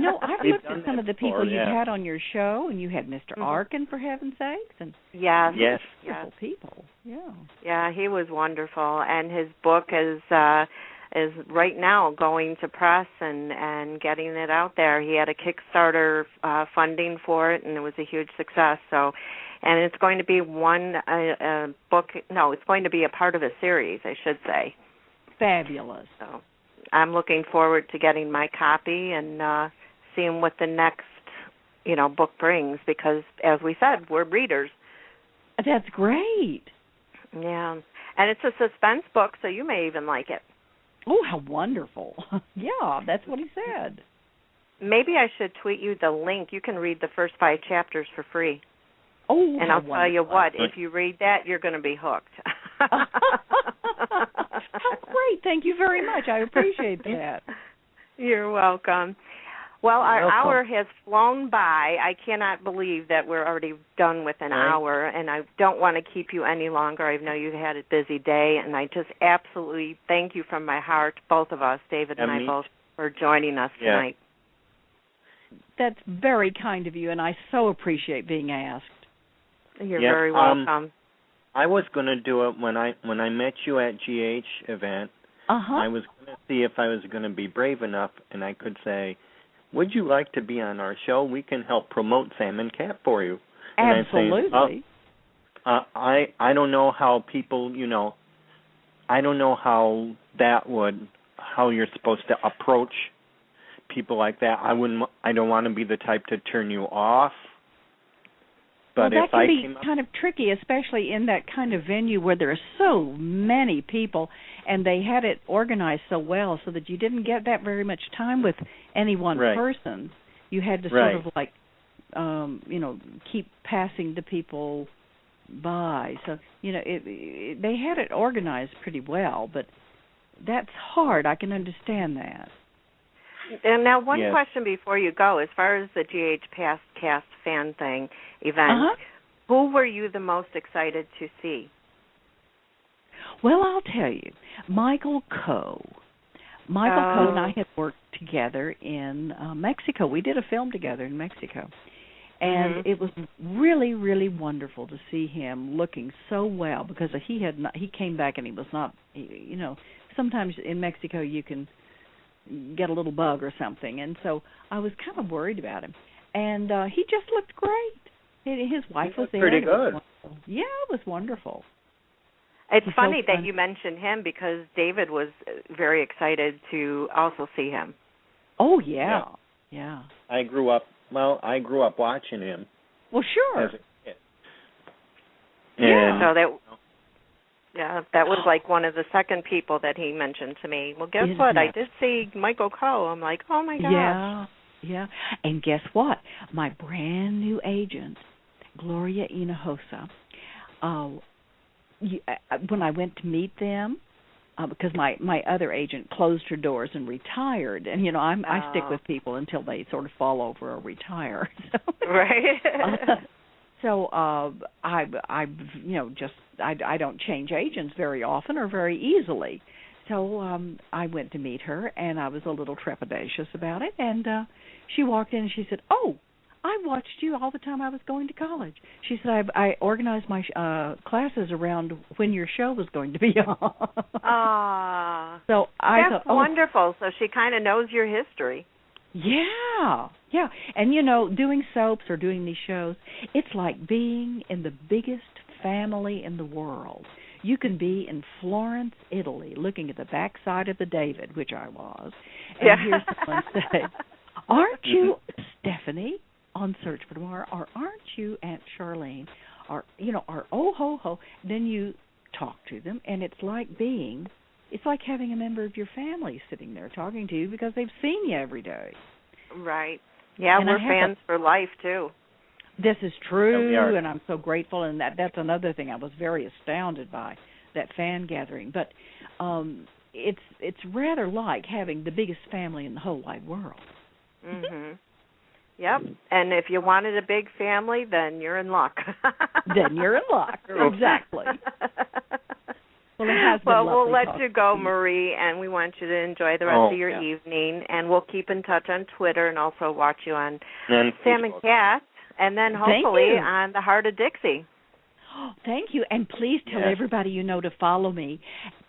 No, I've looked at some of the people you've had on your show, and you had Mr. Arkin, for heaven's sakes, and yes, wonderful people. Yeah, he was wonderful, and his book is right now going to press and getting it out there. He had a Kickstarter funding for it, and it was a huge success. So, and it's going to be one book. No, it's going to be a part of a series, I should say. Fabulous. So, I'm looking forward to getting my copy and seeing what the next, book brings. Because, as we said, we're readers. That's great. Yeah, and it's a suspense book, so you may even like it. Oh, how wonderful. Yeah, that's what he said. Maybe I should tweet you the link. You can read the first 5 chapters for free. Oh, and I'll tell you what, if you read that, you're going to be hooked. How great. Thank you very much. I appreciate that. You're welcome. Well, our hour has flown by. I cannot believe that we're already done with an hour, and I don't want to keep you any longer. I know you had a busy day, and I just absolutely thank you from my heart, both of us, David and I both, for joining us tonight. That's very kind of you, and I so appreciate being asked. You're very welcome. I was going to do it when I met you at GH event. I was going to see if I was going to be brave enough, and I could say, would you like to be on our show? We can help promote Sam and Cat for you. And absolutely. I don't know how people, I don't know how you're supposed to approach people like that. I don't want to be the type to turn you off. But that can be kind of tricky, especially in that kind of venue where there are so many people, and they had it organized so well so that you didn't get that very much time with any one person. You had to sort of like, keep passing the people by. So, they had it organized pretty well, but that's hard. I can understand that. And now one question before you go. As far as the GH Past Cast fan thing event, who were you the most excited to see? Well, I'll tell you. Michael Coe. Michael Coe and I had worked together in Mexico. We did a film together in Mexico. And it was really, really wonderful to see him looking so well because he came back and he was not, sometimes in Mexico you can get a little bug or something, and so I was kind of worried about him. And he just looked great. His wife was there. Pretty good. Yeah, it was wonderful. It's funny that you mentioned him because David was very excited to also see him. Oh, yeah. I grew up watching him. Well, sure. As a kid. So that was like one of the second people that he mentioned to me. Well, guess what? I did see Michael Coe. I'm like, oh, my gosh. Yeah. And guess what? My brand new agent, Gloria Hinojosa, when I went to meet them, because my other agent closed her doors and retired, and I stick with people until they sort of fall over or retire. So I don't change agents very often or very easily. So I went to meet her, and I was a little trepidatious about it. And she walked in and she said, "Oh, I watched you all the time I was going to college." She said, I organized my classes around when your show was going to be on. So that's wonderful. So she kind of knows your history. Yeah. And, doing soaps or doing these shows, it's like being in the biggest family in the world. You can be in Florence, Italy, looking at the backside of the David, which I was, and hear someone say, "Aren't you Stephanie on Search for Tomorrow?" Or "Aren't you Aunt Charlene?" Or, or "Oh, ho, ho." Then you talk to them, and it's like having a member of your family sitting there talking to you because they've seen you every day. Right. Yeah, and we're fans for life, too. This is true, and I'm so grateful, and that's another thing I was very astounded by, that fan gathering. But it's rather like having the biggest family in the whole wide world. Yep, and if you wanted a big family, then you're in luck. Then you're in luck, exactly. Well, it has been well, lovely we'll let talking you go, to you. Marie, and we want you to enjoy the rest of your evening. And we'll keep in touch on Twitter and also watch you on And Sam and Cat, and then hopefully on the Heart of Dixie. Thank you, and please tell everybody you know to follow me,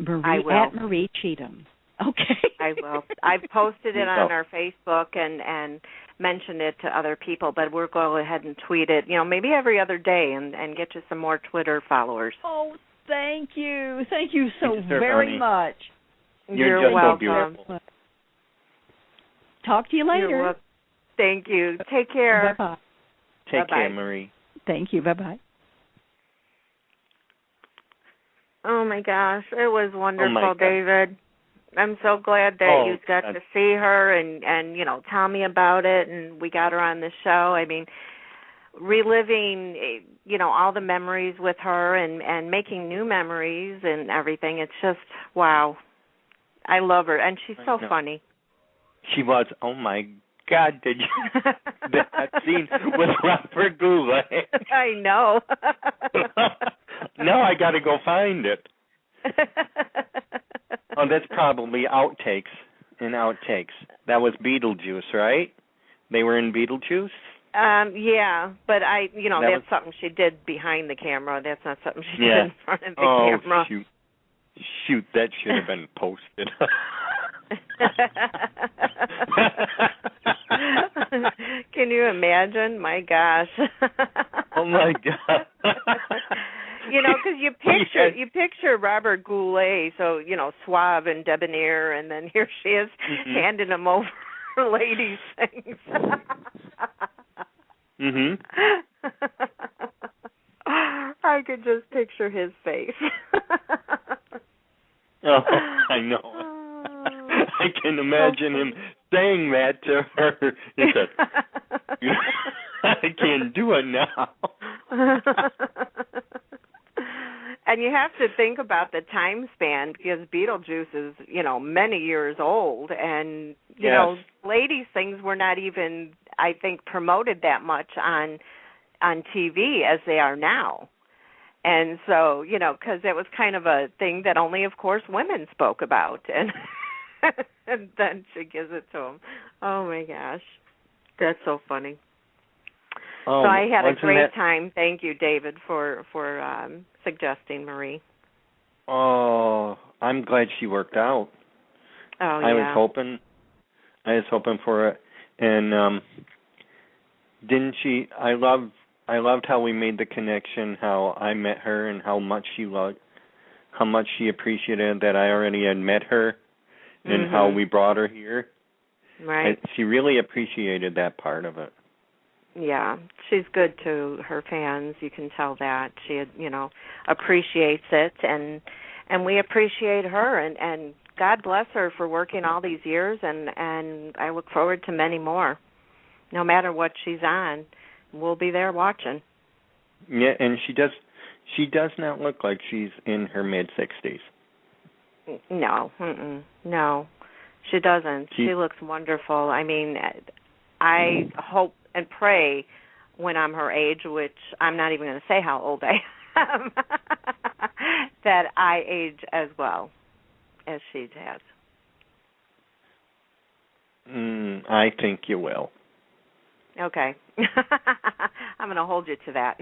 I will. at Maree Cheatham. Okay. I will. I've posted it on our Facebook and mentioned it to other people, but we'll go ahead and tweet it, maybe every other day and get you some more Twitter followers. Oh, thank you. Thank you so very much. You're just welcome. so beautiful. Talk to you later. You're welcome. Thank you. Take care. Bye-bye. Take care, Marie. Thank you. Bye-bye. Oh, my gosh. It was wonderful, God. David. I'm so glad that you got to see her and tell me about it, and we got her on the show. I mean, reliving, all the memories with her and making new memories and everything. It's just, wow. I love her, and she's so funny. She was. Oh, my God, did you that scene with Robert Goulet? I know. Now I got to go find it. Oh, that's probably outtakes. That was Beetlejuice, right? They were in Beetlejuice? Yeah, but that's something she did behind the camera. That's not something she did in front of the camera. Shoot, that should have been posted. Can you imagine? My gosh. Oh my God. Because you picture Robert Goulet, so suave and debonair, and then here she is handing him over ladies' things. I could just picture his face. Oh, I know. I can imagine him saying that to her. He said, I can't do it now. And you have to think about the time span, because Beetlejuice is, many years old, and ladies' things were not even, I think, promoted that much on TV as they are now. And so, because it was kind of a thing that only, of course, women spoke about, and and then she gives it to him. Oh my gosh, that's so funny. So I had a great time. Thank you, David, for suggesting Marie. Oh, I'm glad she worked out. Oh, yeah. I was hoping for it. And didn't she? I loved how we made the connection, how I met her and how much she appreciated that I already had met her and how we brought her here. Right. She really appreciated that part of it. Yeah, she's good to her fans. You can tell that she, appreciates it, and we appreciate her, and God bless her for working all these years, and I look forward to many more. No matter what she's on, we'll be there watching. Yeah, and she does not look like she's in her mid-60s. No, no, she doesn't. She looks wonderful. I mean, I hope and pray when I'm her age, which I'm not even going to say how old I am, that I age as well as she has. I think you will. Okay. I'm going to hold you to that.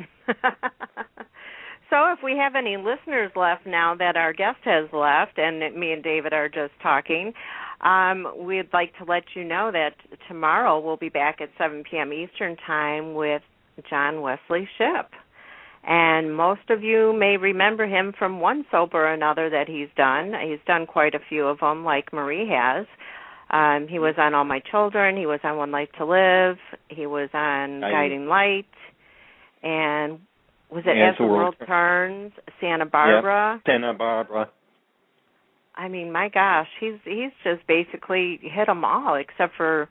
So if we have any listeners left now that our guest has left and me and David are just talking, we'd like to let you know that tomorrow we'll be back at 7 p.m. Eastern Time with John Wesley Shipp. And most of you may remember him from one soap or another that he's done. He's done quite a few of them, like Marie has. He was on All My Children. He was on One Life to Live. He was on Guiding Light. And was it As the World Turns? Santa Barbara? Yeah, Santa Barbara. I mean, my gosh, he's just basically hit them all, except for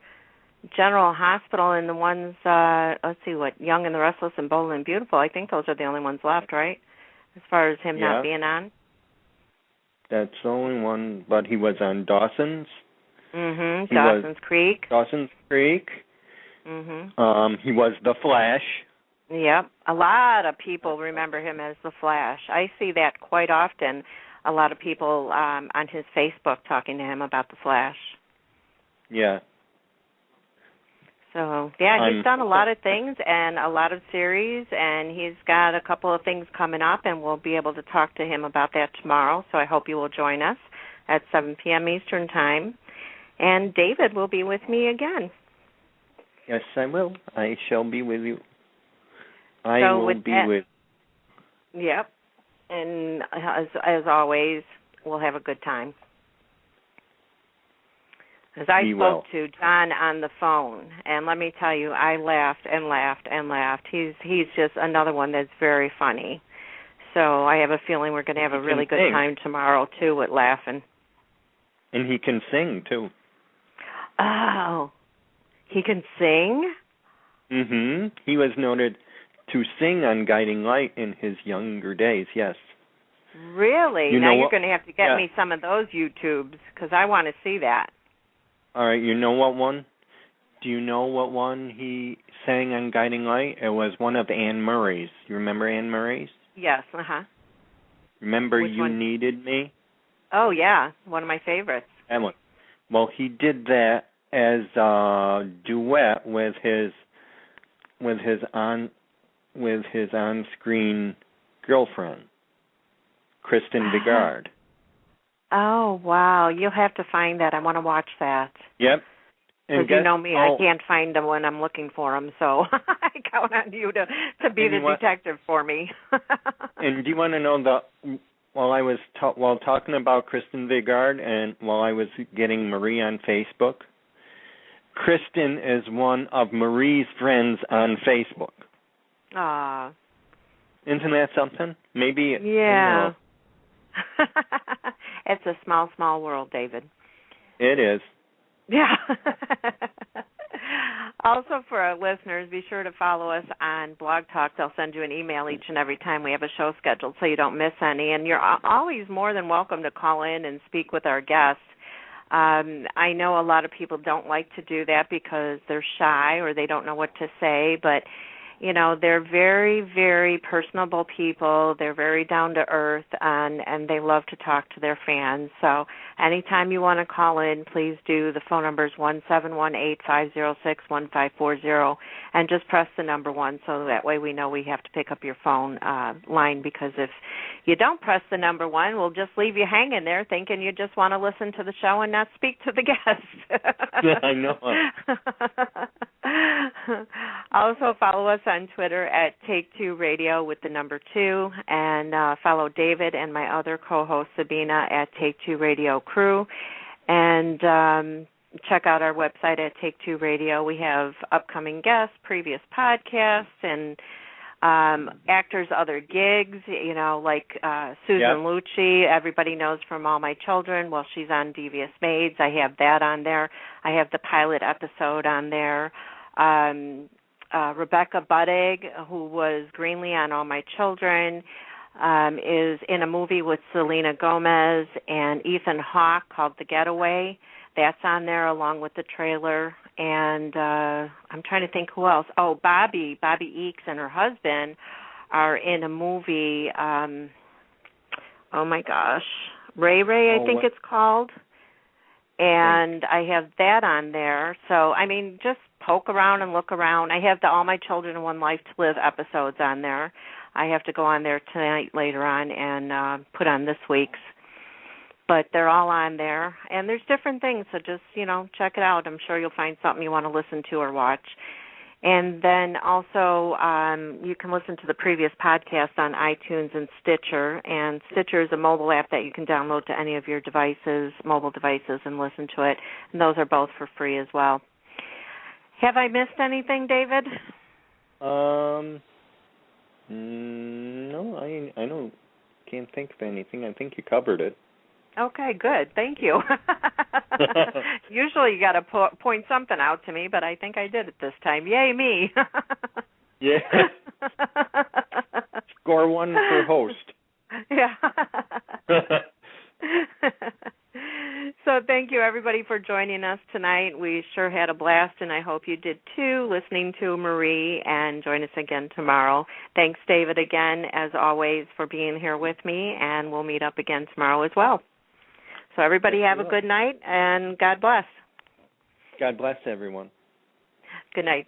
General Hospital and the ones, let's see, Young and the Restless and Bold and Beautiful. I think those are the only ones left, right? As far as him not being on. That's the only one, but he was on Dawson's. Dawson's Creek. Dawson's Creek. He was The Flash. Yep. A lot of people remember him as The Flash. I see that quite often a lot of people on his Facebook talking to him about The Flash. Yeah. So, yeah, he's done a lot of things and a lot of series, and he's got a couple of things coming up, and we'll be able to talk to him about that tomorrow. So I hope you will join us at 7 p.m. Eastern Time. And David will be with me again. Yes, I will. I shall be with you. I will be with. Yep. And as always, we'll have a good time. As I spoke to John on the phone, and let me tell you, I laughed and laughed and laughed. He's just another one that's very funny. So I have a feeling we're going to have a really good time tomorrow, too, with laughing. And he can sing, too. Oh, he can sing? Mm-hmm. He was noted to sing on Guiding Light in his younger days, yes. Really? Now you're going to have to get me some of those YouTubes, because I want to see that. All right, you know what one? Do you know what one he sang on Guiding Light? It was one of Anne Murray's. You remember Anne Murray's? Yes, uh-huh. Remember Which You one? Needed Me? Oh, yeah, one of my favorites. That one. Well, he did that as a duet with his on-screen girlfriend, Kristen Vigard. Oh, wow. You'll have to find that. I want to watch that. Yep. Because you know me, I can't find them when I'm looking for them, so I count on you to be the detective for me. And do you want to know while talking about Kristen Vigard and while I was getting Marie on Facebook, Kristen is one of Marie's friends on Facebook. Ah. Isn't that something? Maybe. Yeah. It's a small, small world, David. It is. Yeah. Also, for our listeners, be sure to follow us on Blog Talk. They'll send you an email each and every time we have a show scheduled so you don't miss any. And you're always more than welcome to call in and speak with our guests. I know a lot of people don't like to do that because they're shy or they don't know what to say, but you know, they're very, very personable people. They're very down to earth, and they love to talk to their fans. So anytime you want to call in, please do. The phone number is 1-718-506-1540, and just press the number 1 so that way we know we have to pick up your phone line, because if you don't press the number 1, we'll just leave you hanging there thinking you just want to listen to the show and not speak to the guest. Yeah, I know. Also, follow us on Twitter at Take-Two Radio with the number 2, and follow David and my other co-host Sabina at Take-Two Radio Crew, and check out our website at Take-Two Radio. We have upcoming guests, previous podcasts, and actors' other gigs, you know, like Susan Lucci, everybody knows from All My Children. Well, she's on Devious Maids. I have that on there. I have the pilot episode on there. Rebecca Budig, who was Greenlee on All My Children, is in a movie with Selena Gomez and Ethan Hawke called The Getaway. That's on there along with the trailer. And I'm trying to think who else. Oh, Bobby Eakes and her husband are in a movie, oh my gosh, Ray, I think it's called. And I have that on there. So, I mean, just poke around and look around. I have the All My Children and One Life to Live episodes on there. I have to go on there tonight later on and put on this week's. But they're all on there. And there's different things, so just, you know, check it out. I'm sure you'll find something you want to listen to or watch. And then also you can listen to the previous podcast on iTunes and Stitcher. And Stitcher is a mobile app that you can download to any of your devices, mobile devices, and listen to it. And those are both for free as well. Have I missed anything, David? No, I don't. Can't think of anything. I think you covered it. Okay, good. Thank you. Usually you got to point something out to me, but I think I did it this time. Yay, me. Yeah. Score 1 for host. Yeah. So But thank you, everybody, for joining us tonight. We sure had a blast, and I hope you did too, listening to Marie, and join us again tomorrow. Thanks, David, again, as always, for being here with me, and we'll meet up again tomorrow as well. So everybody have a good night, and God bless. God bless everyone. Good night.